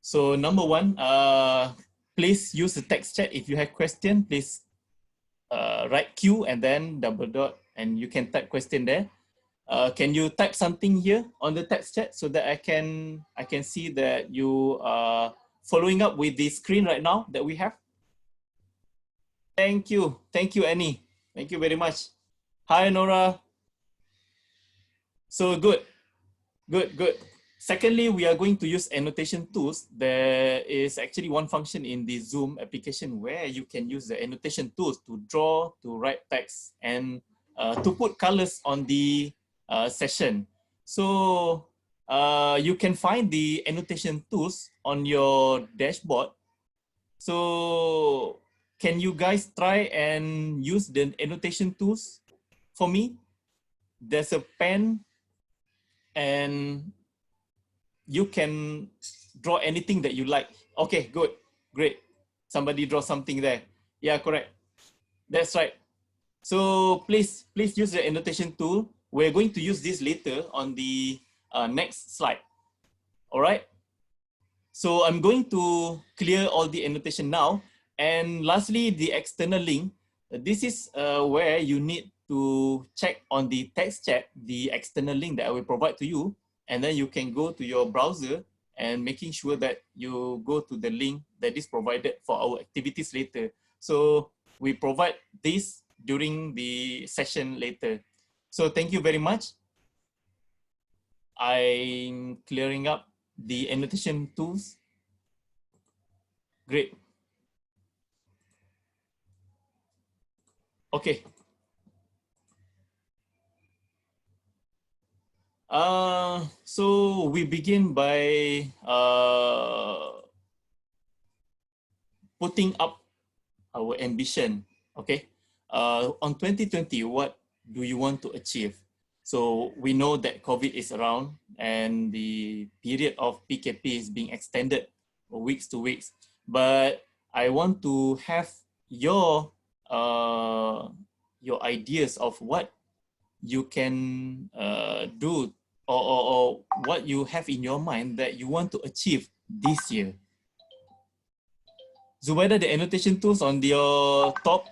So number one, please use the text chat. If you have question, please write Q and then double dot, and you can type question there. Can you type something here on the text chat so that I can see that you are following up with the screen right now that we have? Thank you, Annie. Thank you very much. Hi, Nora. So good. Secondly, we are going to use annotation tools. There is actually one function in the Zoom application where you can use the annotation tools to draw, to write text, and to put colors on the session. So you can find the annotation tools on your dashboard. So can you guys try and use the annotation tools for me? There's a pen and you can draw anything that you like. Okay, good, great. Somebody draw something there. Yeah, correct. That's right. So please use the annotation tool. We're going to use this later on the next slide. All right. So I'm going to clear all the annotation now. And lastly, the external link. This is where you need to check on the text chat, the external link that I will provide to you. And then you can go to your browser and making sure that you go to the link that is provided for our activities later. So we provide this during the session later. So thank you very much. I'm clearing up the annotation tools. Great. Okay. So we begin by putting up our ambition. Okay. On 2020, what do you want to achieve? So we know that COVID is around and the period of PKP is being extended weeks to weeks. But I want to have your ideas of what you can do or what you have in your mind that you want to achieve this year. Zubaida, the annotation tools on your top,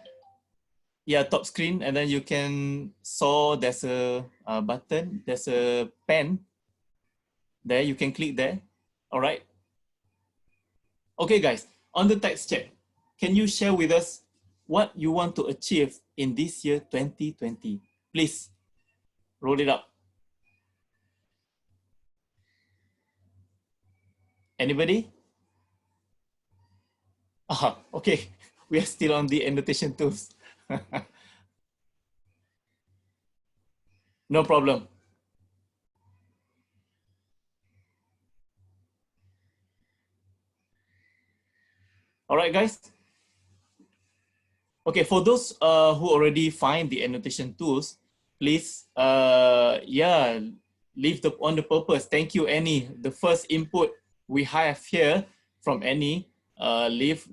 top screen, and then you can saw there's a button, there's a pen there, you can click there. All right. Okay, guys, on the text chat, can you share with us what you want to achieve in this year 2020? Please roll it up. Anybody? Okay, we are still on the annotation tools. No problem. All right, guys. Okay, for those who already find the annotation tools, please, leave on the purpose. Thank you, Annie. The first input we have here from Annie, leave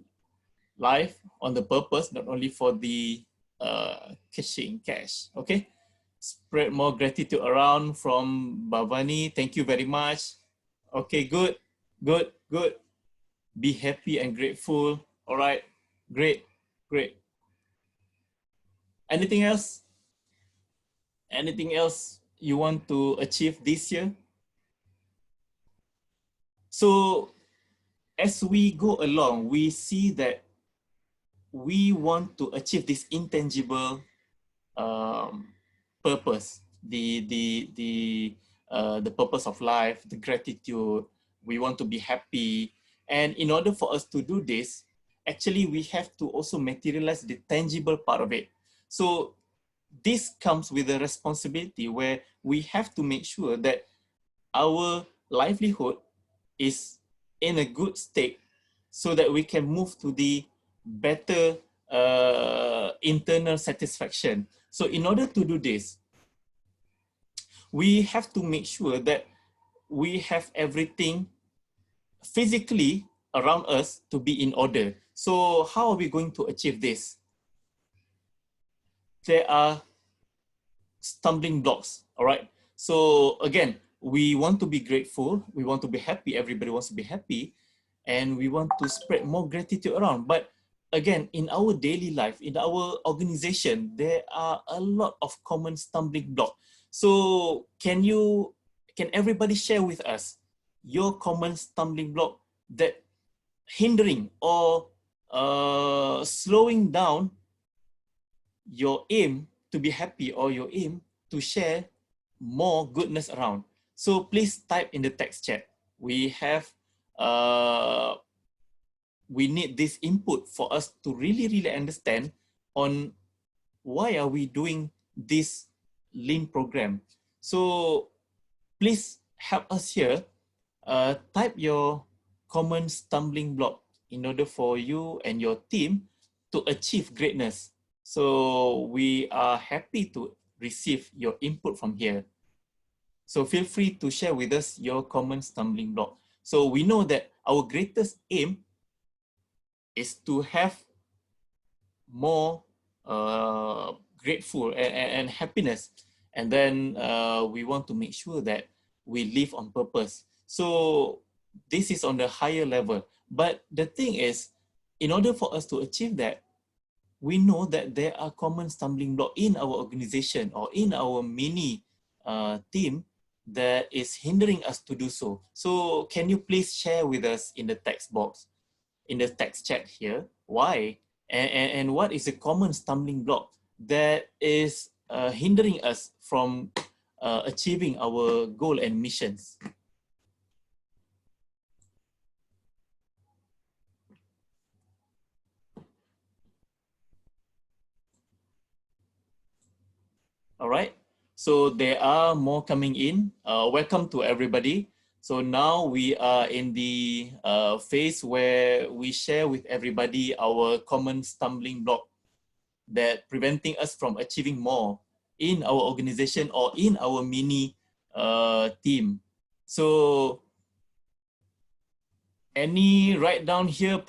live on the purpose, not only for the caching cash. Okay, spread more gratitude around from Bhavani. Thank you very much. Okay, good. Be happy and grateful. All right, great. Anything else? Anything else you want to achieve this year? So as we go along, we see that we want to achieve this intangible purpose, the purpose of life, the gratitude. We want to be happy, and in order for us to do this, actually we have to also materialize the tangible part of it. So this comes with a responsibility where we have to make sure that our livelihood is in a good state so that we can move to the better internal satisfaction. So in order to do this, we have to make sure that we have everything physically around us to be in order. So how are we going to achieve this? There are stumbling blocks, all right? So again, we want to be grateful, we want to be happy, everybody wants to be happy, and we want to spread more gratitude around. But again, in our daily life, in our organization, there are a lot of common stumbling blocks. So can everybody share with us your common stumbling block that hindering or slowing down your aim to be happy or your aim to share more goodness around? So please type in the text chat. We have we need this input for us to really understand on why are we doing this lean program. So please help us here. Type your common stumbling block in order for you and your team to achieve greatness. So we are happy to receive your input from here. So feel free to share with us your common stumbling block. So we know that our greatest aim is to have more grateful and happiness. And then we want to make sure that we live on purpose. So this is on the higher level. But the thing is, in order for us to achieve that, we know that there are common stumbling blocks in our organization or in our mini team that is hindering us to do so. So can you please share with us in the text box, in the text chat here, why and what is a common stumbling block that is hindering us from achieving our goal and missions? All right. So there are more coming in. Welcome to everybody. So now we are in the phase where we share with everybody our common stumbling block that preventing us from achieving more in our organization or in our mini team. So any write down here,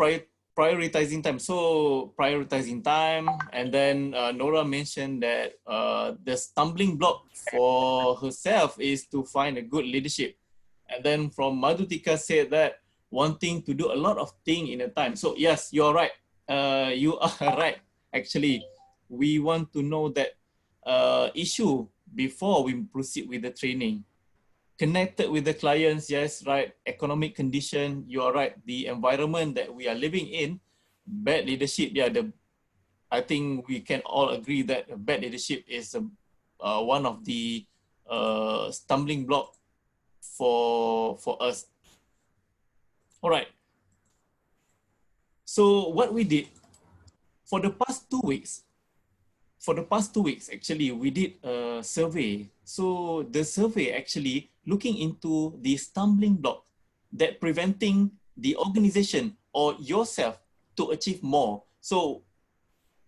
prioritizing time. So prioritizing time, and then Nora mentioned that the stumbling block for herself is to find a good leadership. And then from Madhutika said that wanting to do a lot of things in a time. So yes, you're right. You are right. Actually, we want to know that issue before we proceed with the training. Connected with the clients, yes, right. Economic condition, you are right. The environment that we are living in, bad leadership, yeah, I think we can all agree that bad leadership is one of the stumbling block for us. All right. So what we did for the past 2 weeks, actually, we did a survey. So the survey actually looking into the stumbling block that preventing the organization or yourself to achieve more. So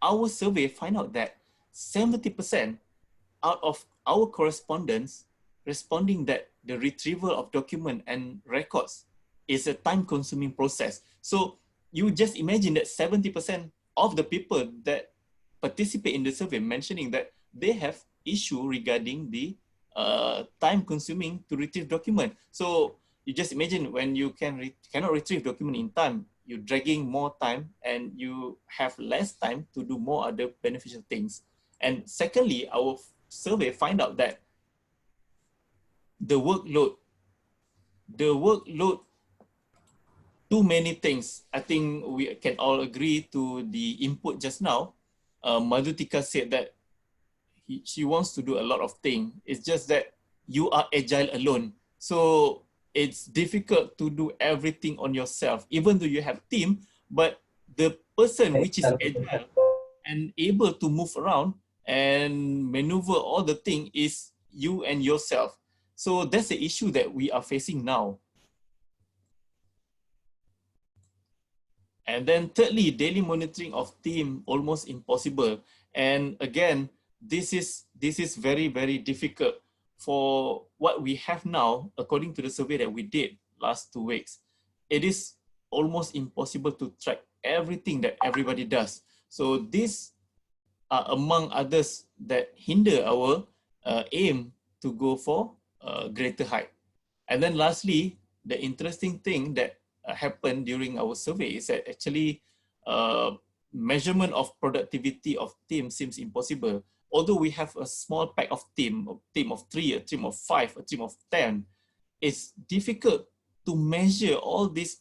our survey find out that 70% out of our correspondents responding that the retrieval of document and records is a time-consuming process. So you just imagine that 70% of the people that participate in the survey mentioning that they have issue regarding the time-consuming to retrieve document. So you just imagine when you cannot retrieve document in time, you're dragging more time and you have less time to do more other beneficial things. And secondly, our survey find out that the workload, too many things. I think we can all agree to the input just now. Madhutika said that she wants to do a lot of things. It's just that you are agile alone. So it's difficult to do everything on yourself, even though you have team, but the person which is agile and able to move around and maneuver all the thing is you and yourself. So that's the issue that we are facing now. And then thirdly, daily monitoring of team, almost impossible. And again, this is very, very difficult for what we have now, according to the survey that we did last 2 weeks. It is almost impossible to track everything that everybody does. So these are among others that hinder our aim to go for greater height. And then lastly, the interesting thing that happened during our survey is that actually measurement of productivity of team seems impossible. Although we have a small pack of team of 3, a team of 5, a team of 10, it's difficult to measure all these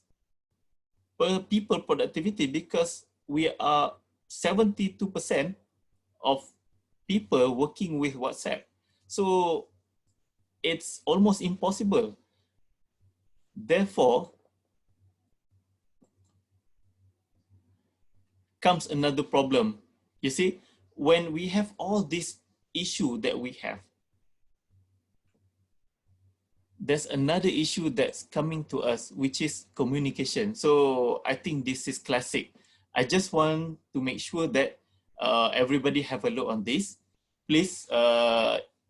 people productivity because we are 72% of people working with WhatsApp. So it's almost impossible. Therefore, comes another problem. You see, when we have all this issue that we have, there's another issue that's coming to us, which is communication. So I think this is classic. I just want to make sure that everybody have a look on this. Please,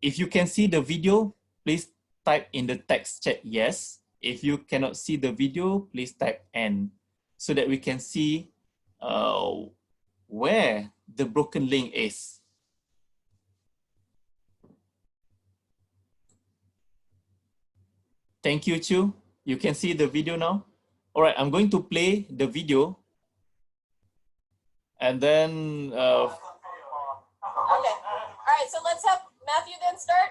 if you can see the video, please type in the text chat yes. If you cannot see the video, please type N so that we can see where the broken link is. Thank you, Chu. You can see the video now. All right, I'm going to play the video. And then... okay, all right, so let's have Matthew then start.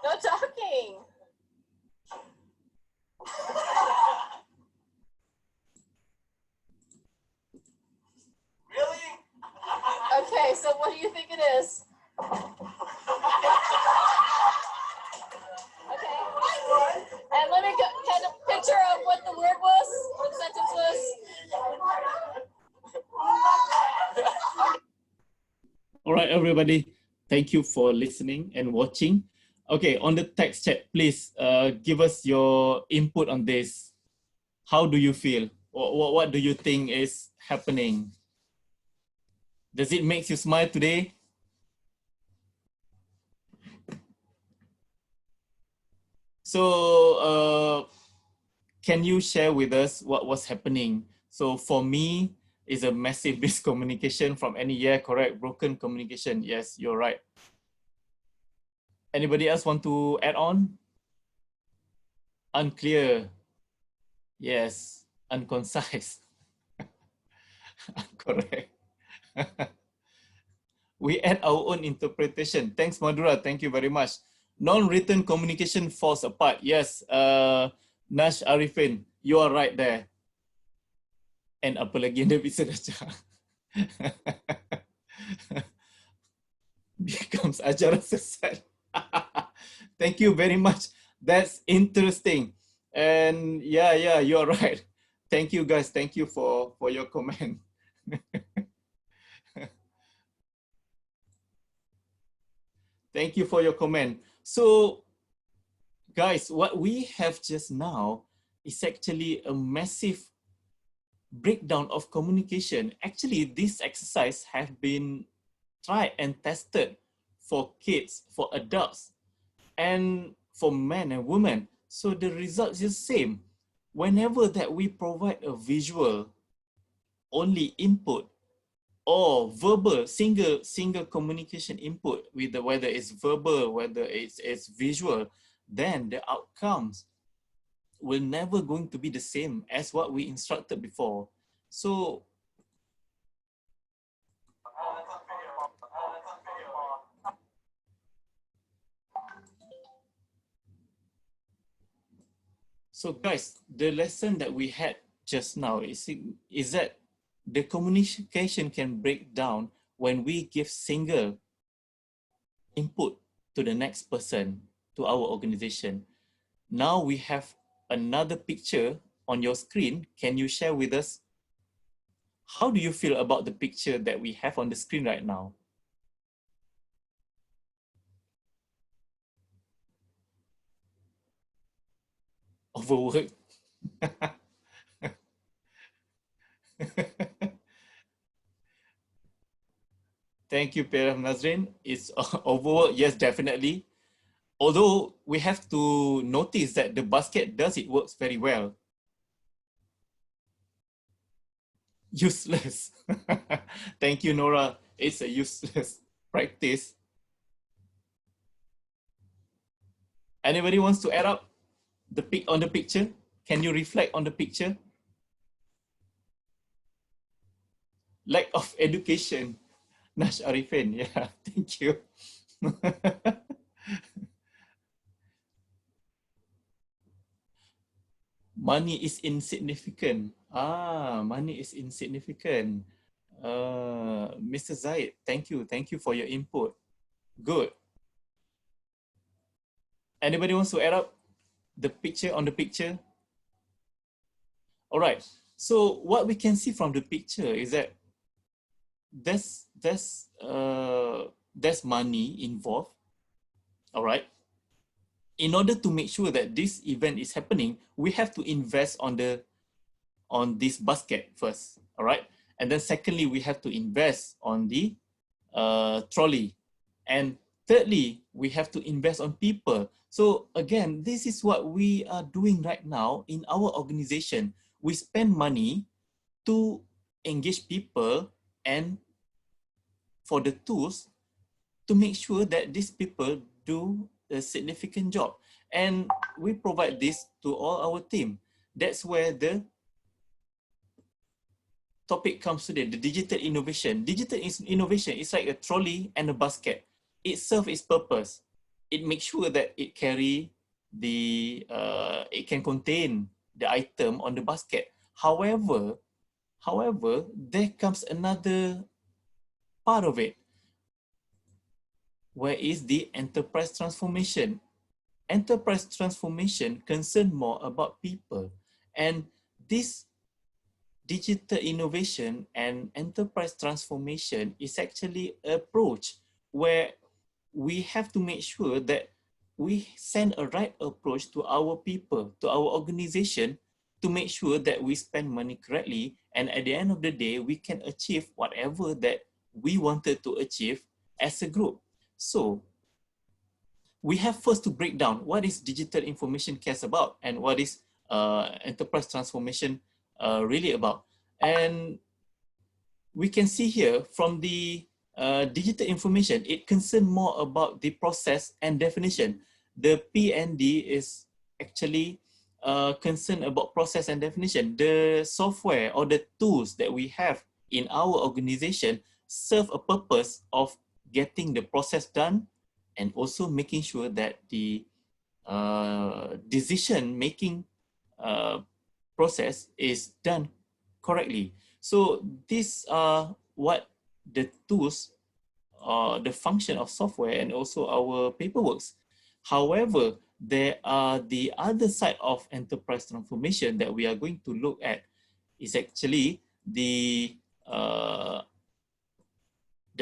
No talking. Really? Okay, so what do you think it is? Okay. And let me get a picture of what the word was, what the sentence was. All right, everybody. Thank you for listening and watching. Okay, on the text chat, please give us your input on this. How do you feel? What do you think is happening? Does it make you smile today? So can you share with us what was happening? So for me, it's a massive miscommunication from any year, correct? Broken communication, yes, you're right. Anybody else want to add on? Unclear, yes. Unconcise, correct. We add our own interpretation. Thanks, Madura, thank you very much. Non-written communication falls apart. Yes, Nash Arifin, you are right there. And apa lagi yang dia bisa baca? Becomes ajaran sesat. Thank you very much. That's interesting. And yeah, you're right. Thank you guys. Thank you for your comment. Thank you for your comment. So guys, what we have just now is actually a massive breakdown of communication. Actually, this exercise have been tried and tested for kids, for adults, and for men and women. So the result is the same. Whenever that we provide a visual only input or verbal single communication input, with the, whether it's verbal, whether it's visual, then the outcomes will never going to be the same as what we instructed before. So guys, the lesson that we had just now is that the communication can break down when we give single input to the next person, to our organization. Now we have another picture on your screen. Can you share with us, how do you feel about the picture that we have on the screen right now? Overworked. Thank you, Peram Nazrin. It's overworked, yes, definitely. Although we have to notice that the basket it works very well. Useless. Thank you, Nora. It's a useless practice. Anybody wants to add up on the picture? Can you reflect on the picture? Lack of education. Nash Arifin, yeah, thank you. Money is insignificant. Money is insignificant. Mr. Zaid, thank you. Thank you for your input. Good. Anybody wants to add up the picture on the picture? All right. So what we can see from the picture is that there's money involved. All right. In order to make sure that this event is happening, we have to invest on this basket first. All right. And then secondly, we have to invest on the trolley. And thirdly, we have to invest on people. So again, this is what we are doing right now in our organization. We spend money to engage people and for the tools to make sure that these people do a significant job. And we provide this to all our team. That's where the topic comes today, the digital innovation. Digital innovation is like a trolley and a basket. It serves its purpose. It makes sure that it can contain the item on the basket. However, there comes another part of it, where is the enterprise transformation. Enterprise transformation concerns more about people. And this digital innovation and enterprise transformation is actually an approach where we have to make sure that we send a right approach to our people, to our organization, to make sure that we spend money correctly. And at the end of the day, we can achieve whatever that we wanted to achieve as a group. So we have first to break down what is digital information cares about and what is enterprise transformation really about. And we can see here from the digital information, it concerns more about the process and definition. The P&D is actually concerned about process and definition. The software or the tools that we have in our organization serve a purpose of getting the process done and also making sure that the decision-making process is done correctly. So these are what the tools, the function of software and also our paperworks. However, there are the other side of enterprise transformation that we are going to look at is actually the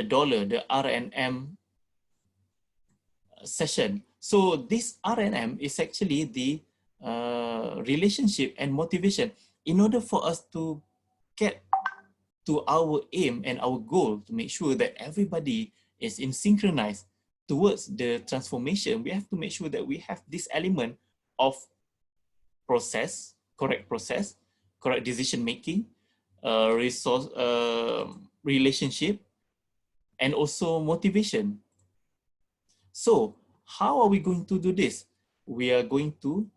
dollar, the R&M session. So this R&M is actually the relationship and motivation. In order for us to get to our aim and our goal to make sure that everybody is in synchronized towards the transformation, we have to make sure that we have this element of process, correct decision making, resource, relationship, and also motivation. So how are we going to do this? We are going to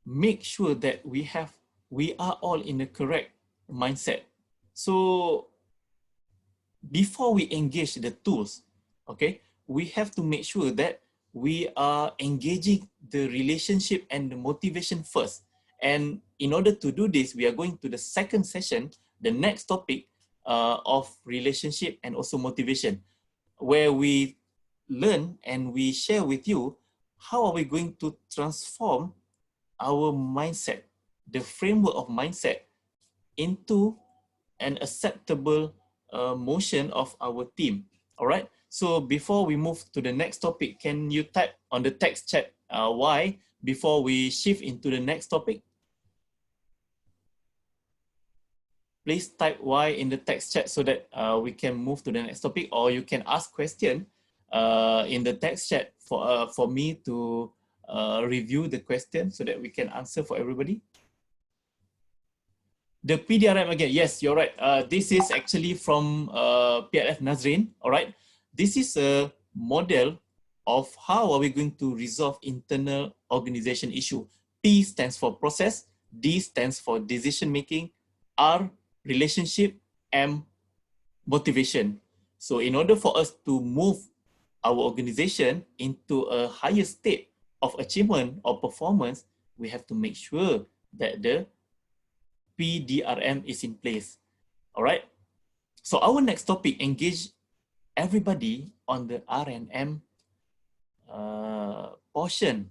make sure that we are all in the correct mindset. So before we engage the tools, okay, we have to make sure that we are engaging the relationship and the motivation first. And in order to do this, we are going to the second session, the next topic of relationship and also motivation, where we learn and we share with you how are we going to transform our mindset, the framework of mindset, into an acceptable motion of our team. All right. So before we move to the next topic, can you type on the text chat why before we shift into the next topic? Please type why in the text chat so that we can move to the next topic, or you can ask question in the text chat for me to review the question so that we can answer for everybody. The PDRM again, yes, you're right. This is actually from PLF Nazrin, all right? This is a model of how are we going to resolve internal organization issue. P stands for process, D stands for decision making, R, relationship, M, motivation. So in order for us to move our organization into a higher state of achievement or performance, we have to make sure that the PDRM is in place. All right. So our next topic engage everybody on the R and M portion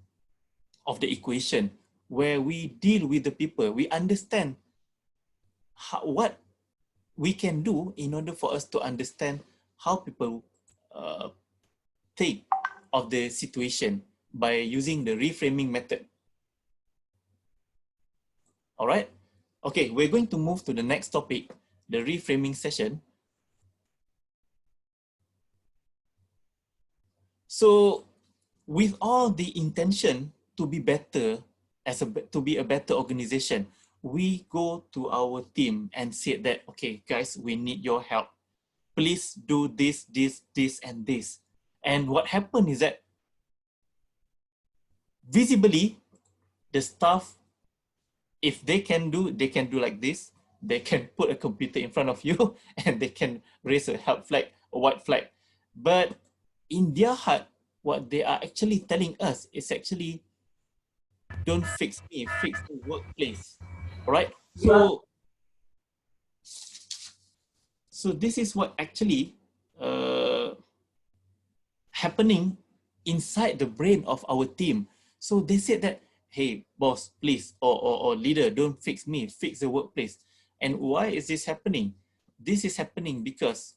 of the equation, where we deal with the people. We understand what we can do in order for us to understand how people think of the situation by using the reframing method. All right. Okay, we're going to move to the next topic, the reframing session. So with all the intention to be better, to be a better organization, we go to our team and say that, okay, guys, we need your help. Please do this, this, this, and this. And what happened is that visibly, the staff, if they can do like this. They can put a computer in front of you and they can raise a help flag, a white flag. But in their heart, what they are actually telling us is actually, don't fix me, fix the workplace. All right. So this is what actually happening inside the brain of our team. So they said that, hey, boss, please, or leader, don't fix me, fix the workplace. And why is this happening? This is happening because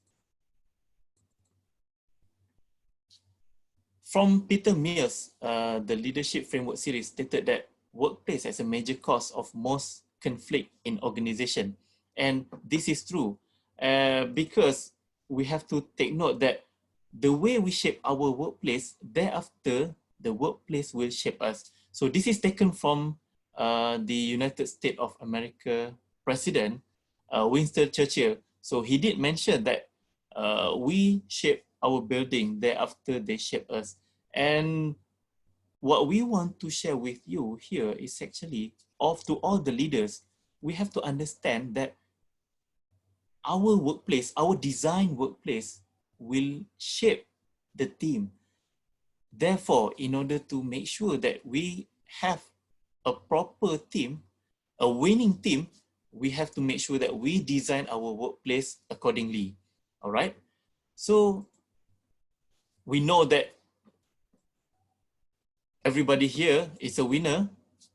from Peter Mears, the Leadership Framework series stated that workplace is a major cause of most conflict in organization. And this is true because we have to take note that the way we shape our workplace, thereafter, the workplace will shape us. So this is taken from the United States of America President, Winston Churchill. So he did mention that we shape our building, thereafter they shape us. And what we want to share with you here is actually, to all the leaders, we have to understand that our workplace, our design workplace will shape the team. Therefore, in order to make sure that we have a proper team, a winning team, we have to make sure that we design our workplace accordingly. All right. So we know that everybody here is a winner.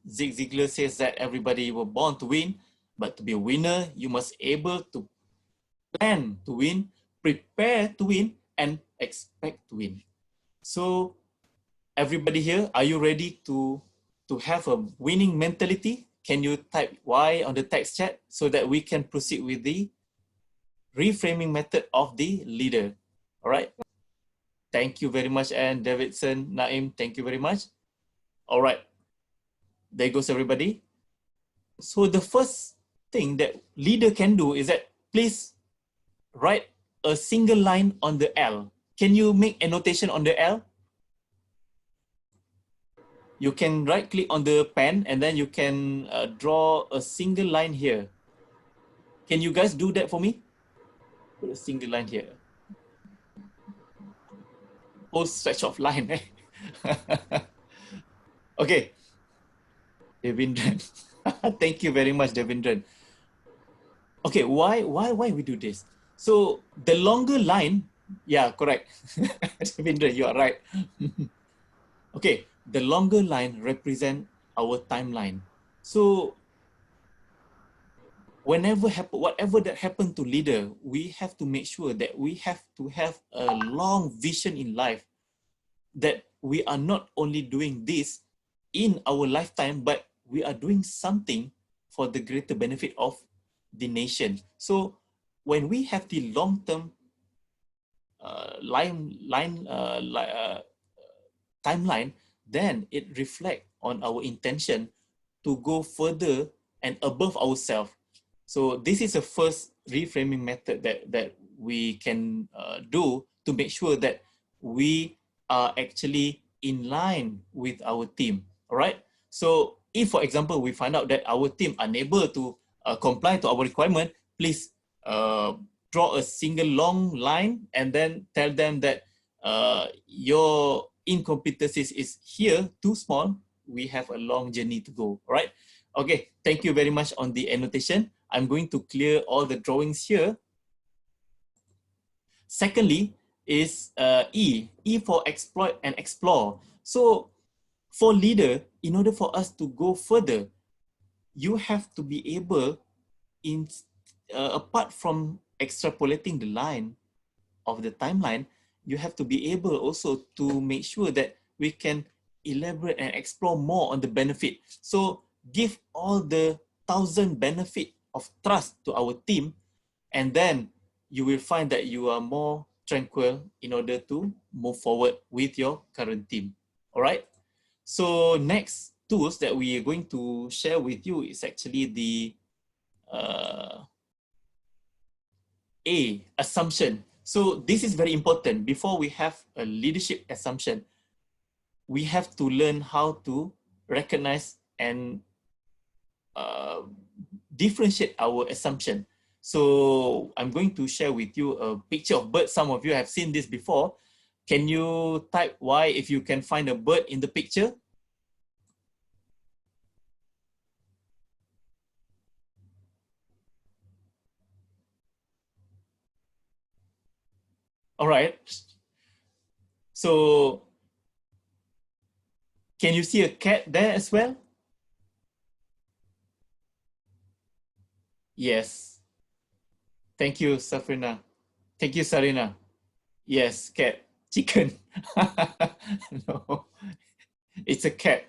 Zig Ziglar says that everybody were born to win, but to be a winner, you must able to plan to win, prepare to win, and expect to win. So everybody here, are you ready to have a winning mentality? Can you type Y on the text chat so that we can proceed with the reframing method of the leader? All right. Thank you very much, and Davidson, Naim, thank you very much. All right. There goes everybody. So the first thing that leader can do is that please write a single line on the L. Can you make annotation on the L? You can right click on the pen and then you can draw a single line here. Can you guys do that for me? Put a single line here. Whole stretch of line. Eh? Okay. Devindran. Thank you very much, Devindran. Okay, why we do this? So the longer line, yeah, correct. Devindran, you are right. Okay, the longer line represent our timeline. So whatever that happened to leader, we have to make sure that we have to have a long vision in life, that we are not only doing this in our lifetime, but we are doing something for the greater benefit of the nation. So when we have the long-term timeline, then it reflects on our intention to go further and above ourselves. So this is a first reframing method that we can do to make sure that we are actually in line with our team. All right. So if, for example, we find out that our team unable to comply to our requirement, please draw a single long line and then tell them that your incompetencies is here too small. We have a long journey to go. All right. Okay. Thank you very much on the annotation. I'm going to clear all the drawings here. Secondly is E for exploit and explore. So for leader, in order for us to go further, you have to be able, apart from extrapolating the line of the timeline, you have to be able also to make sure that we can elaborate and explore more on the benefit. So give all the 1,000 benefit of trust to our team, and then you will find that you are more tranquil in order to move forward with your current team. All right. So next tools that we are going to share with you is actually the assumption. So this is very important. Before we have a leadership assumption, we have to learn how to recognize and differentiate our assumption. So I'm going to share with you a picture of bird. Some of you have seen this before. Can you type Y if you can find a bird in the picture? All right. So can you see a cat there as well? Yes. Thank you, Safrina. Thank you, Sarina. Yes, cat. Chicken. No, it's a cat.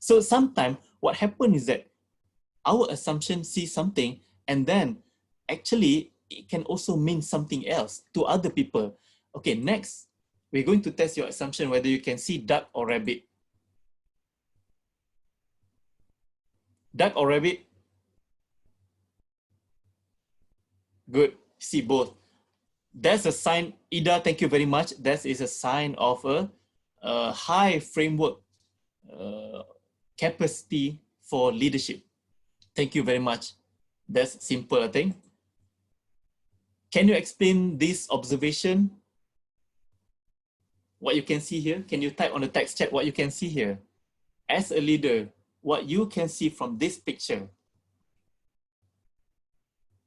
So sometimes what happens is that our assumption sees something, and then actually it can also mean something else to other people. Okay, next, we're going to test your assumption whether you can see duck or rabbit. Duck or rabbit? Good, see both. That's a sign, Ida, thank you very much. That is a sign of a high framework capacity for leadership. Thank you very much. That's simple, I think. Can you explain this observation? What you can see here? Can you type on the text chat what you can see here? As a leader, what you can see from this picture.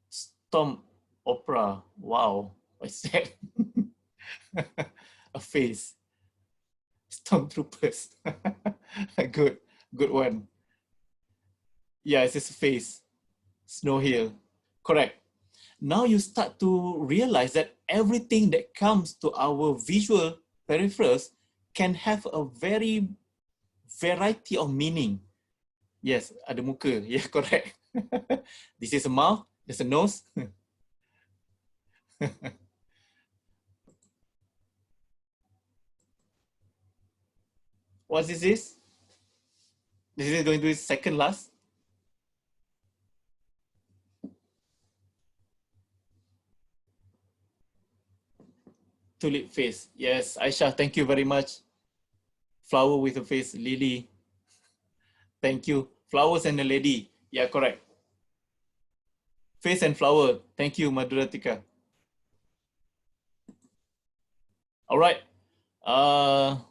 Storm opera. Wow, what's that? A face. Stormtroopers. Good one. Yeah, it's just a face. Snow Hill. Correct. Now you start to realize that everything that comes to our visual peripherals can have a very variety of meaning. Yes, ada muka. Yeah, correct. This is a mouth, there's a nose. What is this? This is going to be second last. Tulip face. Yes, Aisha, thank you very much. Flower with a face, Lily. Thank you. Flowers and a lady. Yeah, correct. Face and flower. Thank you, Madhuratika. All right.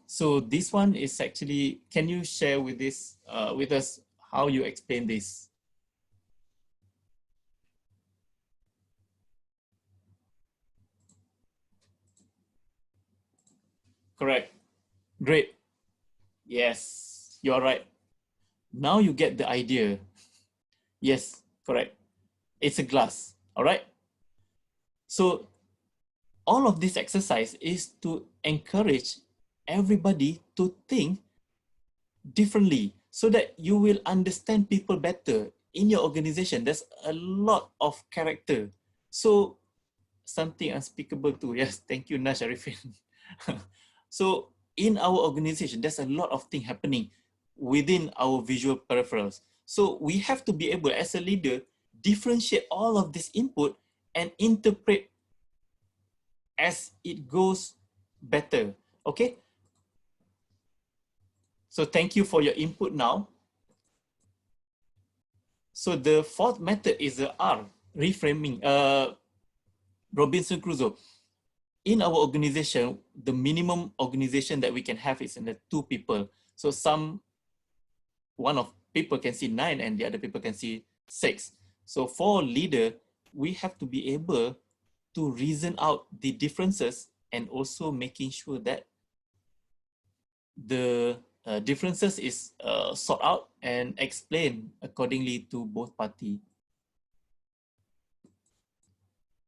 So this one is actually, can you share with this with us how you explain this? Correct. Great. Yes, you're right. Now you get the idea. Yes, correct. It's a glass. All right. So all of this exercise is to encourage everybody to think differently so that you will understand people better in your organization. There's a lot of character. So something unspeakable too. Yes, thank you, Nash Arifin. So in our organization, there's a lot of things happening within our visual peripherals. So we have to be able, as a leader, differentiate all of this input and interpret as it goes better. Okay. So thank you for your input now. So the fourth method is the R, reframing. Robinson Crusoe. In our organization, the minimum organization that we can have is in the 2 people. So one of people can see 9 and the other people can see 6. So for leader, we have to be able to reason out the differences and also making sure that the differences is sought out and explained accordingly to both parties.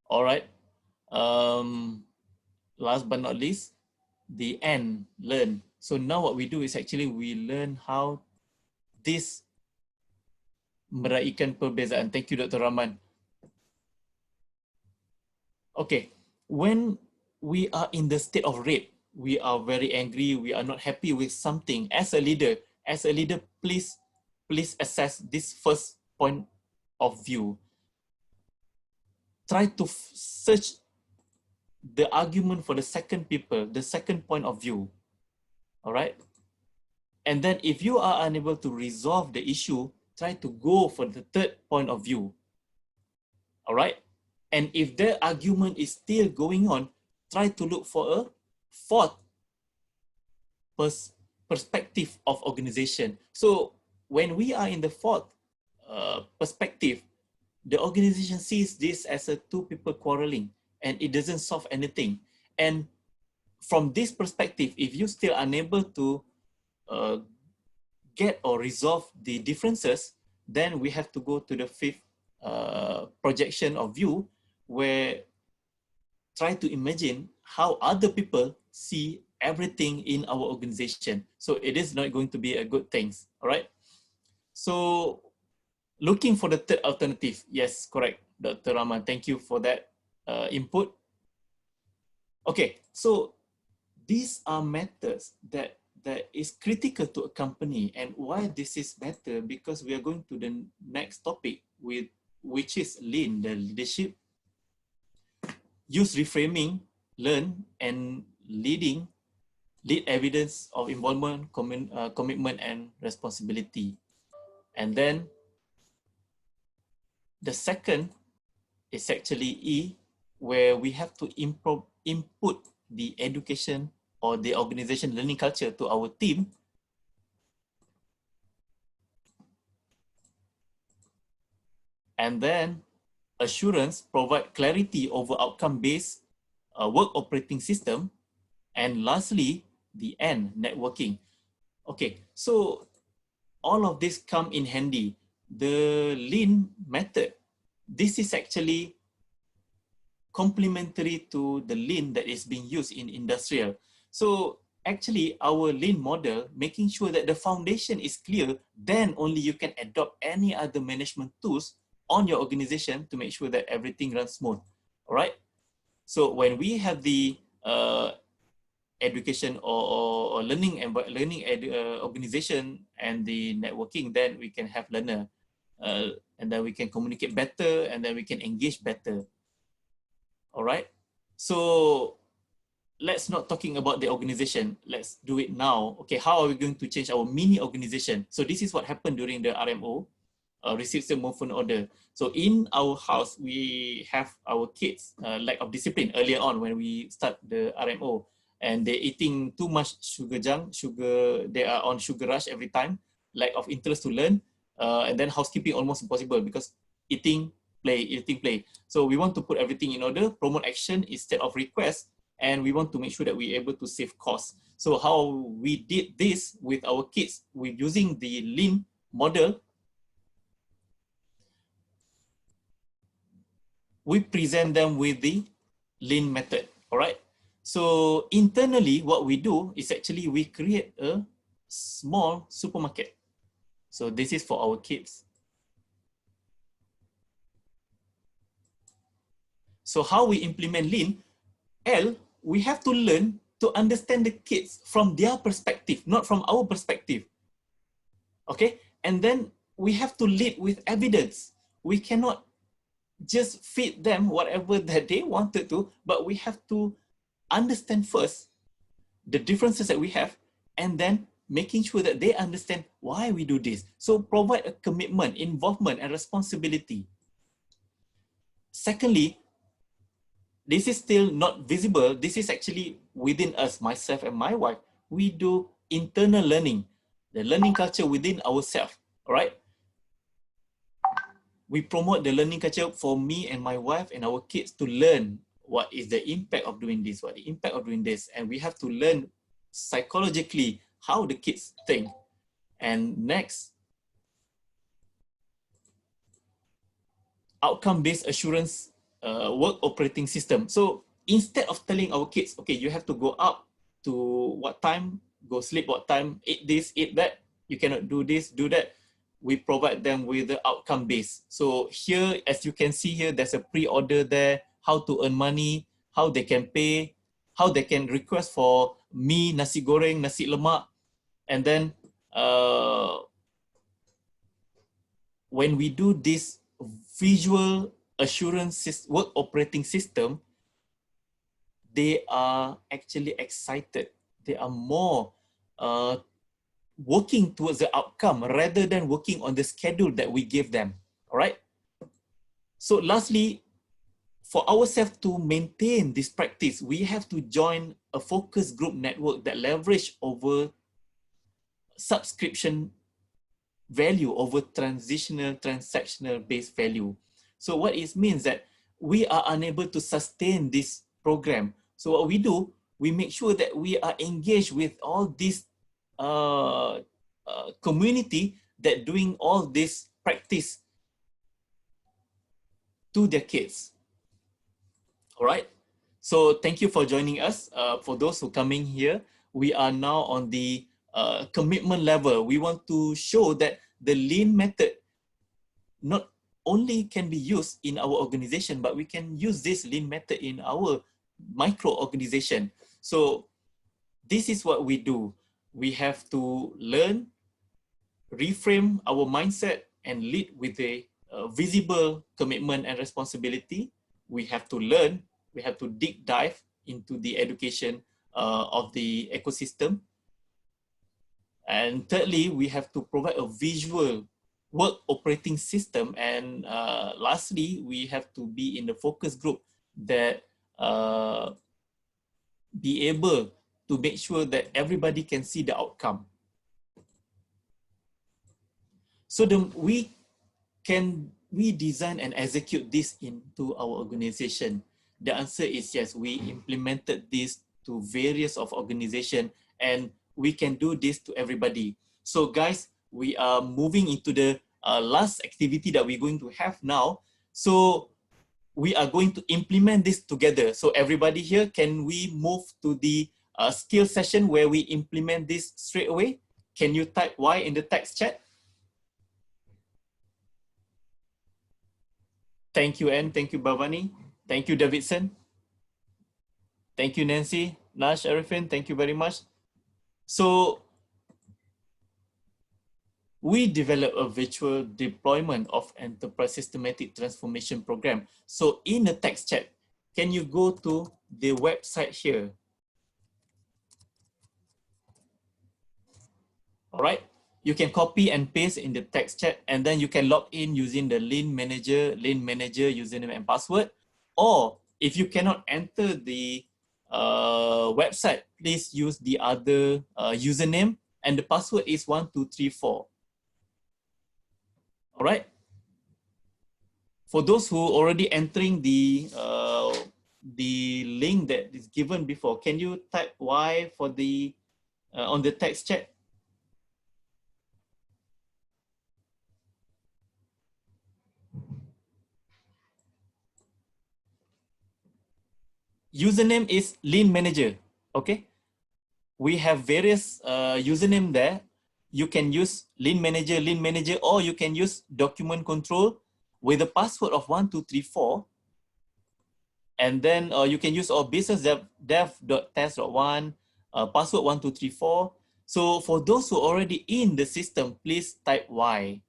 All right. Last but not least, the N, learn. So now what we do is actually we learn how this meraihkan perbezaan. Thank you, Dr. Rahman. Okay, when we are in the state of rage, we are very angry, we are not happy with something. As a leader, please assess this first point of view. Try to search the argument for the second people, the second point of view. All right. And then if you are unable to resolve the issue, try to go for the third point of view. All right. And if the argument is still going on, try to look for a fourth perspective of organization. So when we are in the fourth perspective, the organization sees this as a 2 people quarreling and it doesn't solve anything. And from this perspective, if you still unable to get or resolve the differences, then we have to go to the fifth projection of view, where try to imagine how other people see everything in our organization. So it is not going to be a good thing. All right. So looking for the third alternative. Yes, correct, Dr. Rahman. Thank you for that input. Okay, so these are methods that is critical to a company. And why this is better, because we are going to the next topic, which is lean, the leadership. Use reframing, learn, and lead evidence of involvement, commitment, and responsibility. And then the second is actually E, where we have to input the education or the organization learning culture to our team. And then assurance, provide clarity over outcome-based work operating system. And lastly, the N, networking. Okay, so all of this come in handy. The lean method, this is actually complementary to the lean that is being used in industrial. So actually our lean model, making sure that the foundation is clear, then only you can adopt any other management tools on your organization to make sure that everything runs smooth. All right. So when we have the education or learning organization and the networking, then we can have learner, and then we can communicate better, and then we can engage better. All right. So let's not talking about the organization. Let's do it now. Okay, how are we going to change our mini organization? So this is what happened during the RMO, Received Movement Order. So in our house, we have our kids lack of discipline earlier on when we start the RMO, and they're eating too much sugar. They are on sugar rush every time, lack of interest to learn, and then housekeeping almost impossible because eating, play. So we want to put everything in order, promote action instead of request, and we want to make sure that we're able to save costs. So how we did this with our kids, we're using the Lean model. We present them with the Lean method, all right? So internally, what we do is actually we create a small supermarket. So this is for our kids. So how we implement Lean? We have to learn to understand the kids from their perspective, not from our perspective. Okay? And then we have to lead with evidence. We cannot just feed them whatever that they wanted to, but we have to understand first the differences that we have, and then making sure that they understand why we do this. So provide a commitment, involvement, and responsibility. Secondly, this is still not visible. This is actually within us, myself and my wife. We do internal learning, the learning culture within ourselves, all right? We promote the learning culture for me and my wife and our kids to learn what is the impact of doing this, what the impact of doing this. And we have to learn psychologically how the kids think. And next, outcome-based assurance work operating system. So instead of telling our kids, okay, you have to go up to what time, go sleep what time, eat this, eat that, you cannot do this, do that, we provide them with the outcome base. So here, as you can see here, there's a pre-order there, how to earn money, how they can pay, how they can request for mee, nasi goreng, nasi lemak. And then when we do this visual assurance work operating system, they are actually excited. They are more working towards the outcome rather than working on the schedule that we give them, all right? So lastly, for ourselves to maintain this practice, we have to join a focus group network that leverage over subscription value over transactional based value. So what it means that we are unable to sustain this program. So what we do, we make sure that we are engaged with all this community that doing all this practice to their kids. All right. So thank you for joining us. For those who coming here, we are now on the commitment level. We want to show that the Lean method not only can be used in our organization, but we can use this Lean method in our micro organization. So this is what we do. We have to learn, reframe our mindset, and lead with a visible commitment and responsibility. We have to learn, we have to dive into the education of the ecosystem. And thirdly, we have to provide a visual work operating system. And lastly, we have to be in the focus group that be able to make sure that everybody can see the outcome. So can we design and execute this into our organization? The answer is yes. We implemented this to various of organization, and we can do this to everybody. So guys, we are moving into the last activity that we're going to have now. So we are going to implement this together. So everybody here, can we move to the skill session where we implement this straight away? Can you type Y in the text chat? Thank you, Anne. Thank you, Bhavani. Thank you, Davidson. Thank you, Nancy. Nash, Arifin, thank you very much. So we develop a virtual deployment of enterprise systematic transformation program. So in the text chat, can you go to the website here? All right. You can copy and paste in the text chat, and then you can log in using the Lean Manager username and password. Or if you cannot enter the website, please use the other username, and the password is 1234. All right. For those who already entering the link that is given before, can you type Y for the on the text chat? Username is Lean Manager. Okay. We have various username there. You can use Lean Manager, or you can use document control with a password of 1234. And then you can use our business dev.test.1, password 1234. So for those who are already in the system, please type Y.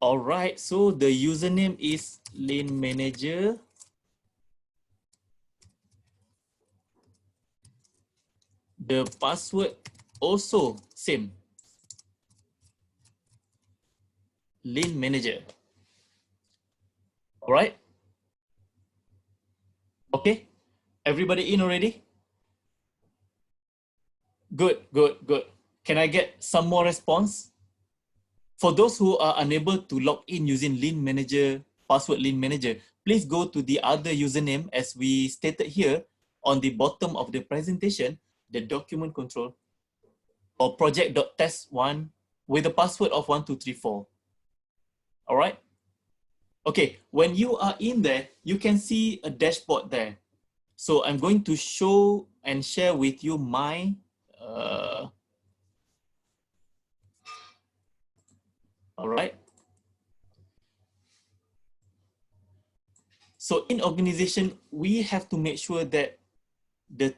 All right, so the username is Lean Manager. The password also same, Lean Manager. All right. Okay, everybody in already? Good, good, good. Can I get some more response? For those who are unable to log in using Lean Manager, password Lean Manager, please go to the other username as we stated here on the bottom of the presentation, the document control or project.test1 with a password of 1234. All right. Okay, when you are in there, you can see a dashboard there. So I'm going to show and share with you my all right. So in organization, we have to make sure that the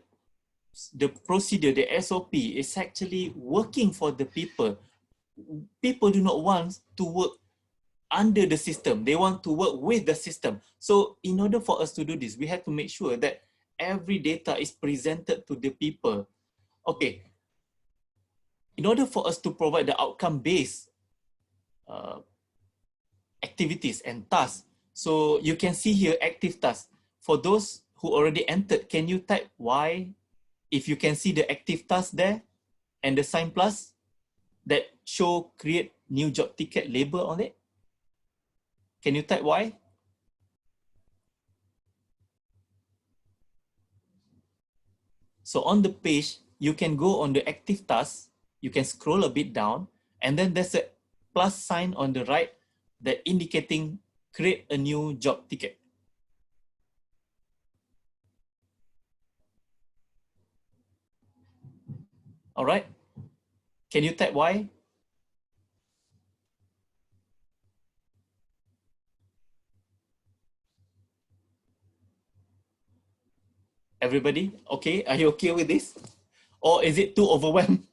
procedure, the SOP is actually working for the people. People do not want to work under the system. They want to work with the system. So in order for us to do this, we have to make sure that every data is presented to the people. Okay. In order for us to provide the outcome-based activities and tasks, so you can see here active tasks. For those who already entered, can you type Y if you can see the active task there and the sign plus that show create new job ticket label on it? Can you type Y? So on the page, you can go on the active task, you can scroll a bit down, and then there's a plus sign on the right that indicating create a new job ticket. All right. Can you type Y? Everybody, okay? Are you okay with this? Or is it too overwhelmed?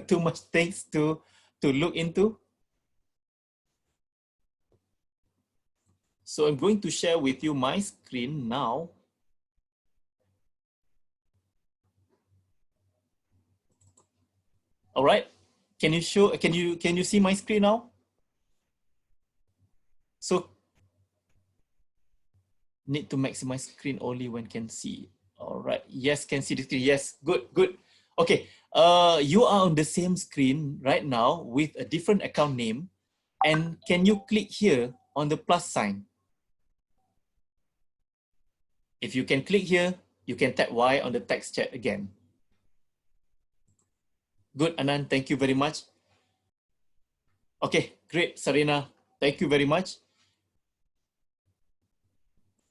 Too much things to look into? So I'm going to share with you my screen now. All right. Can you show, can you see my screen now? So need to maximize screen only when can see. All right. Yes, can see the screen. Yes, good, good. Okay. You are on the same screen right now with a different account name. And can you click here on the plus sign? If you can click here, you can tap Y on the text chat again. Good, Anand. Thank you very much. Okay, great, Sarina. Thank you very much.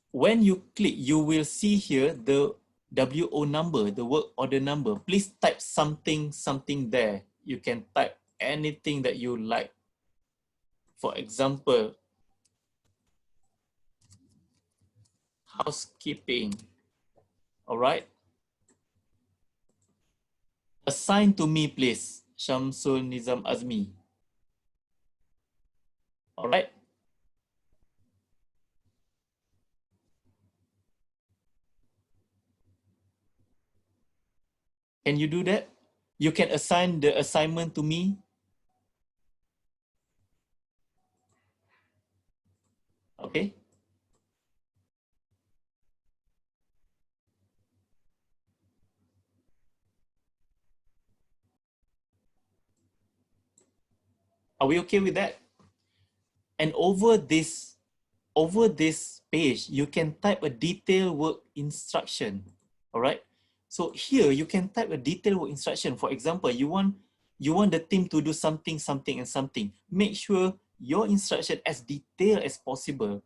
When you click, you will see here the WO number, the work order number. Please type something there. You can type anything that you like. For example, housekeeping. All right. Assign to me, please. Shamsul Nizam Azmi. All right. Can you do that? You can assign the assignment to me. Okay. Are we okay with that? And over this page, you can type a detailed work instruction. All right. So here you can type a detailed work instruction. For example, you want the team to do something, something, and something. Make sure your instruction as detailed as possible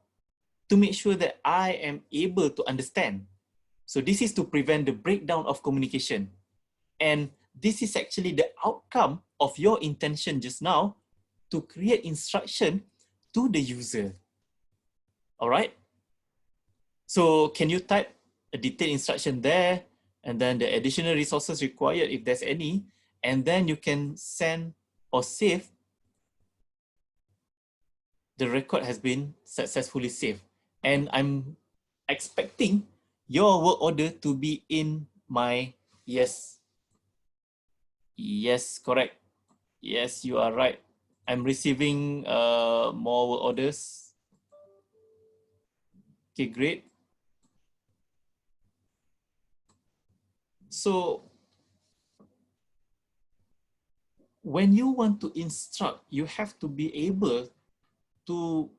to make sure that I am able to understand. So this is to prevent the breakdown of communication. And this is actually the outcome of your intention just now to create instruction to the user. All right. So can you type a detailed instruction there, and then the additional resources required if there's any, and then you can send or save. The record has been successfully saved. And I'm expecting your work order to be in my, yes, correct. Yes, you are right. I'm receiving more work orders. Okay, great. So when you want to instruct, you have to be able to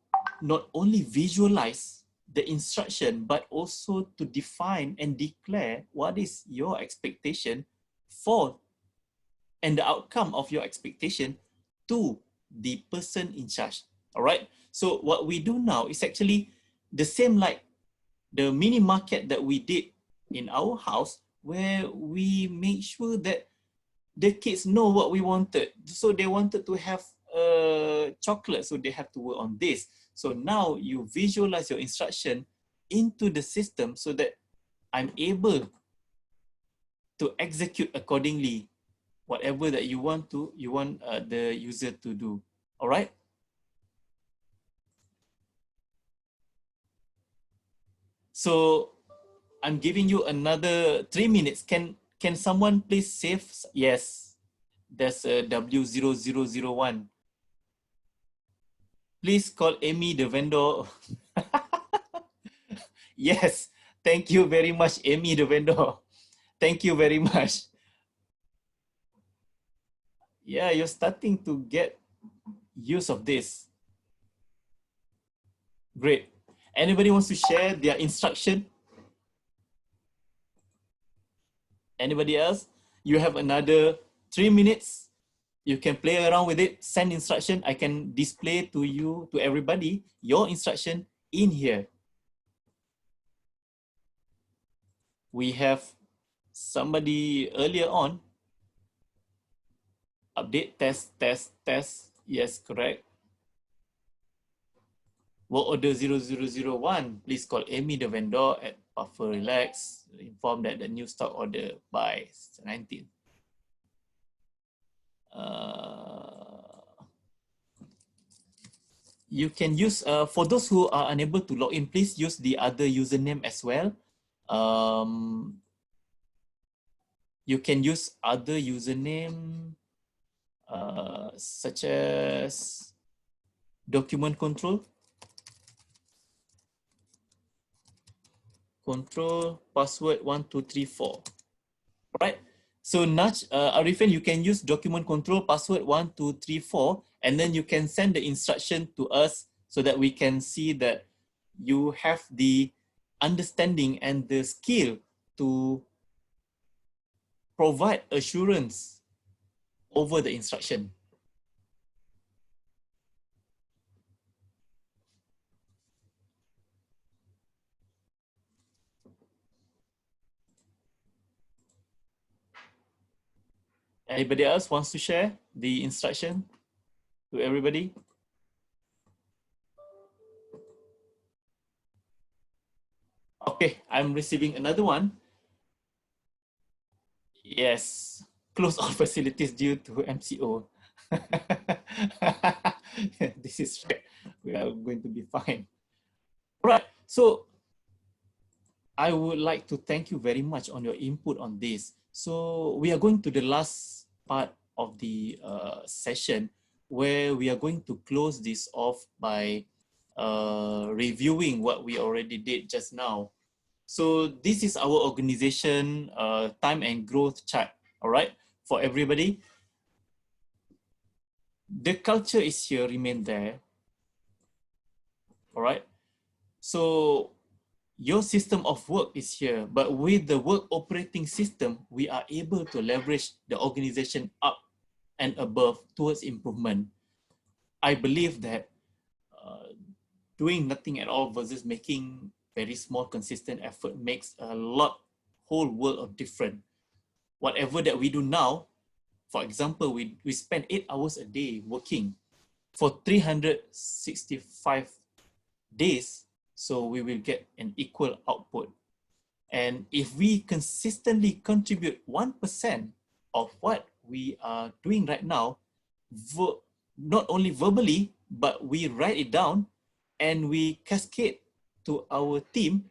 not only visualize the instruction, but also to define and declare what is your expectation for and the outcome of your expectation to the person in charge. All right. So what we do now is actually the same like the mini market that we did in our house, where we make sure that the kids know what we wanted. So they wanted to have chocolate, so they have to work on this. So now you visualize your instruction into the system so that I'm able to execute accordingly whatever that you want the user to do. All right. So I'm giving you another 3 minutes. Can someone please save? Yes, there's a W0001. Please call Amy the vendor. Yes, thank you very much, Amy the vendor. Thank you very much. Yeah, you're starting to get use of this. Great. Anybody wants to share their instruction? Anybody else? You have another 3 minutes. You can play around with it, send instruction. I can display to you, to everybody, your instruction in here. We have somebody earlier on. Update, test. Yes, correct. Work order 0001. Please call Amy the vendor at Buffer Relax. Inform that the new stock order by 19th. You can use, for those who are unable to log in, please use the other username as well. You can use other username such as document control password 1234. Right. So Naj, Arifin, you can use document control password 1234, and then you can send the instruction to us so that we can see that you have the understanding and the skill to provide assurance over the instruction. Anybody else wants to share the instruction to everybody? Okay, I'm receiving another one. Yes, close all facilities due to MCO. This is right. We are going to be fine. All right, so I would like to thank you very much on your input on this. So we are going to the last part of the session where we are going to close this off by reviewing what we already did just now. So this is our organization time and growth chart, all right, for everybody. The culture is here, remain there, all right? So your system of work is here, but with the work operating system, we are able to leverage the organization up and above towards improvement. I believe that doing nothing at all versus making very small consistent effort makes a whole world of difference. Whatever that we do now, for example, we spend 8 hours a day working for 365 days, so we will get an equal output. And if we consistently contribute 1% of what we are doing right now, not only verbally, but we write it down and we cascade to our team,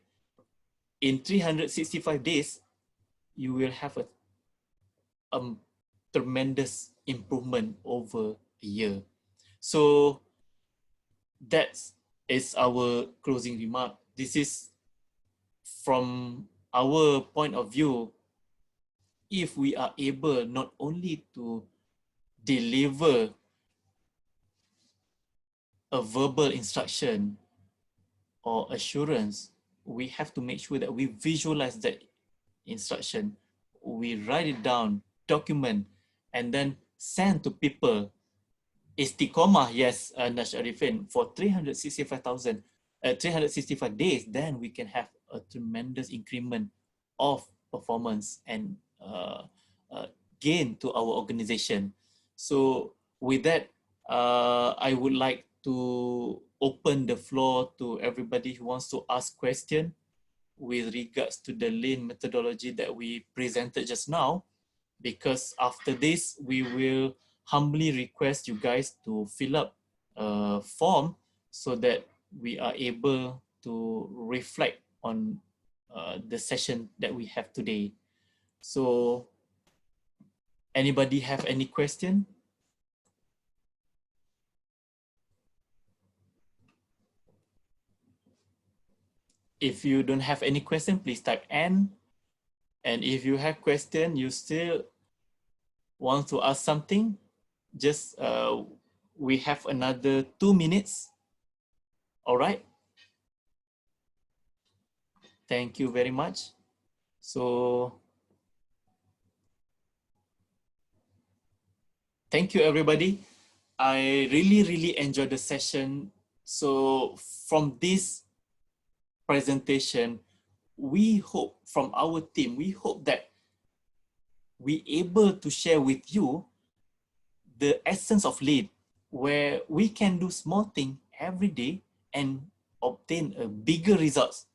in 365 days, you will have a tremendous improvement over a year. So that is our closing remark. This is from our point of view. If we are able not only to deliver a verbal instruction or assurance, we have to make sure that we visualize that instruction, we write it down, document, and then send to people. Istiqomah, yes, Nash Arifin, for 365 days, then we can have a tremendous increment of performance and gain to our organization. So with that, I would like to open the floor to everybody who wants to ask question with regards to the lean methodology that we presented just now, because after this, we will humbly request you guys to fill up a form so that we are able to reflect on the session that we have today. So anybody have any question? If you don't have any question, please type N. And if you have question, you still want to ask something, just we have another 2 minutes. All right. Thank you very much. So thank you, everybody. I really enjoyed the session. So from this presentation, we hope from our team, we hope that we able to share with you the essence of lead, where we can do small thing every day and obtain a bigger results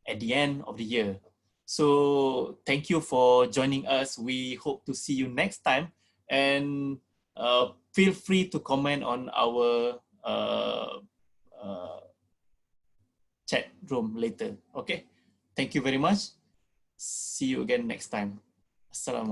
at the end of the year. So thank you for joining us. We hope to see you next time, and feel free to comment on our chat room later. Okay, thank you very much. See you again next time. Assalamualaikum.